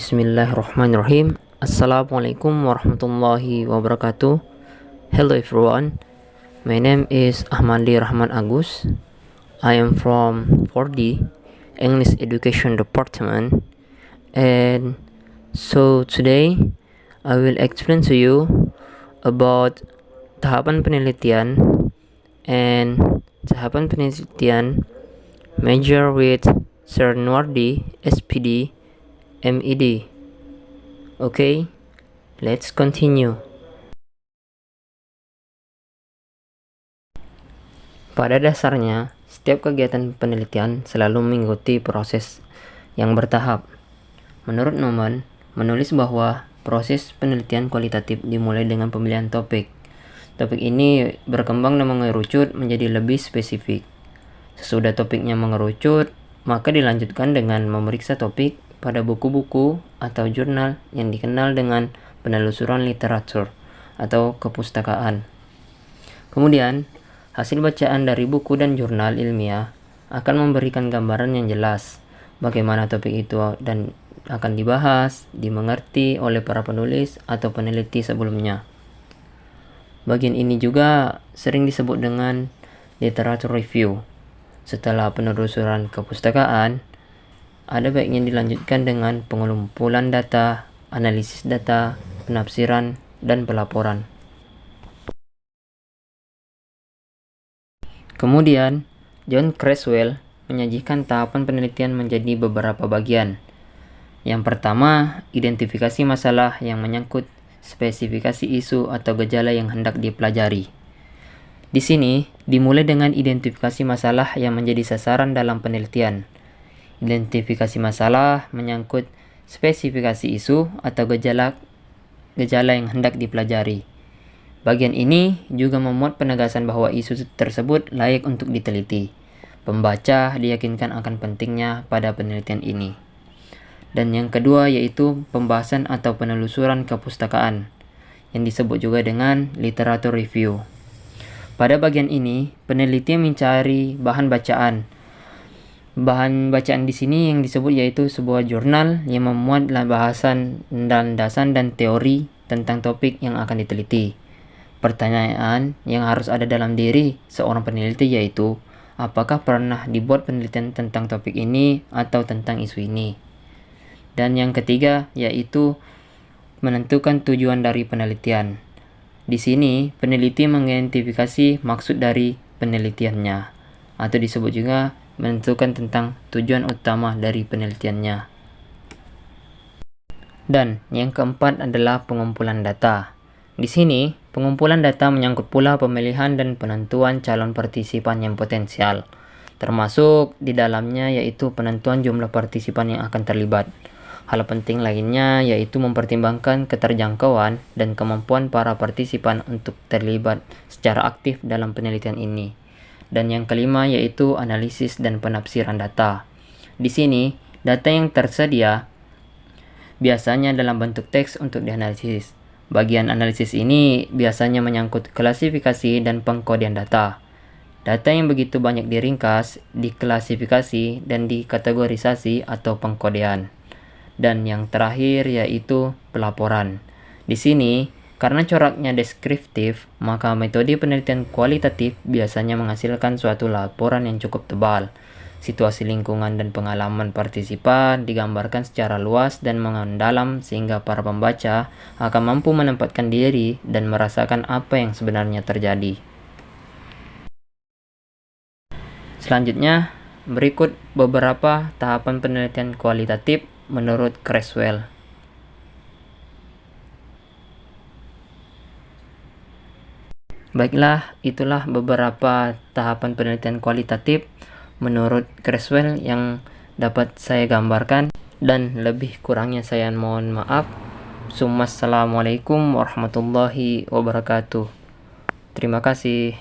Bismillahirrahmanirrahim. Assalamualaikum warahmatullahi wabarakatuh. Hello everyone. My name is Ahmadi Rahman Agus. I am from 4D English Education Department. And so today I will explain to you about tahapan penelitian and tahapan penelitian major with Sir Nuardi SPD MED. Okay, let's continue. Pada dasarnya, setiap kegiatan penelitian selalu mengikuti proses yang bertahap. Menurut Norman, menulis bahwa proses penelitian kualitatif dimulai dengan pemilihan topik. Topik ini berkembang dan mengerucut menjadi lebih spesifik. Sesudah topiknya mengerucut, maka dilanjutkan dengan memeriksa topik pada buku-buku atau jurnal yang dikenal dengan penelusuran literatur atau kepustakaan. Kemudian, hasil bacaan dari buku dan jurnal ilmiah akan memberikan gambaran yang jelas bagaimana topik itu dan akan dibahas, dimengerti oleh para penulis atau peneliti sebelumnya. Bagian ini juga sering disebut dengan literature review. Setelah penelusuran kepustakaan, ada baiknya dilanjutkan dengan pengumpulan data, analisis data, penafsiran, dan pelaporan. Kemudian, John Creswell menyajikan tahapan penelitian menjadi beberapa bagian. Yang pertama, identifikasi masalah yang menyangkut spesifikasi isu atau gejala yang hendak dipelajari. Di sini, dimulai dengan identifikasi masalah yang menjadi sasaran dalam penelitian. Identifikasi masalah menyangkut spesifikasi isu atau gejala yang hendak dipelajari. Bagian ini juga memuat penegasan bahwa isu tersebut layak untuk diteliti. Pembaca diyakinkan akan pentingnya pada penelitian ini. Dan yang kedua yaitu pembahasan atau penelusuran kepustakaan, yang disebut juga dengan literature review. Pada bagian ini, peneliti mencari bahan bacaan. Bahan bacaan di sini yang disebut yaitu sebuah jurnal yang memuat bahasan landasan dan teori tentang topik yang akan diteliti. Pertanyaan yang harus ada dalam diri seorang peneliti yaitu, apakah pernah dibuat penelitian tentang topik ini atau tentang isu ini? Dan yang ketiga yaitu menentukan tujuan dari penelitian. Di sini, peneliti mengidentifikasi maksud dari penelitiannya, atau disebut juga menentukan tentang tujuan utama dari penelitiannya. Dan yang keempat adalah pengumpulan data. Di sini, pengumpulan data menyangkut pula pemilihan dan penentuan calon partisipan yang potensial, termasuk di dalamnya yaitu penentuan jumlah partisipan yang akan terlibat. Hal penting lainnya yaitu mempertimbangkan keterjangkauan dan kemampuan para partisipan untuk terlibat secara aktif dalam penelitian ini. Dan yang kelima yaitu analisis dan penafsiran data. Di sini, data yang tersedia biasanya dalam bentuk teks untuk dianalisis. Bagian analisis ini biasanya menyangkut klasifikasi dan pengkodean data. Data yang begitu banyak diringkas, diklasifikasi, dan dikategorisasi atau pengkodean. Dan yang terakhir yaitu pelaporan. Di sini, karena coraknya deskriptif, maka metode penelitian kualitatif biasanya menghasilkan suatu laporan yang cukup tebal. Situasi lingkungan dan pengalaman partisipan digambarkan secara luas dan mendalam sehingga para pembaca akan mampu menempatkan diri dan merasakan apa yang sebenarnya terjadi. Selanjutnya, berikut beberapa tahapan penelitian kualitatif menurut Creswell. Baiklah, itulah beberapa tahapan penelitian kualitatif menurut Creswell yang dapat saya gambarkan, dan lebih kurangnya saya mohon maaf. Assalamualaikum warahmatullahi wabarakatuh. Terima kasih.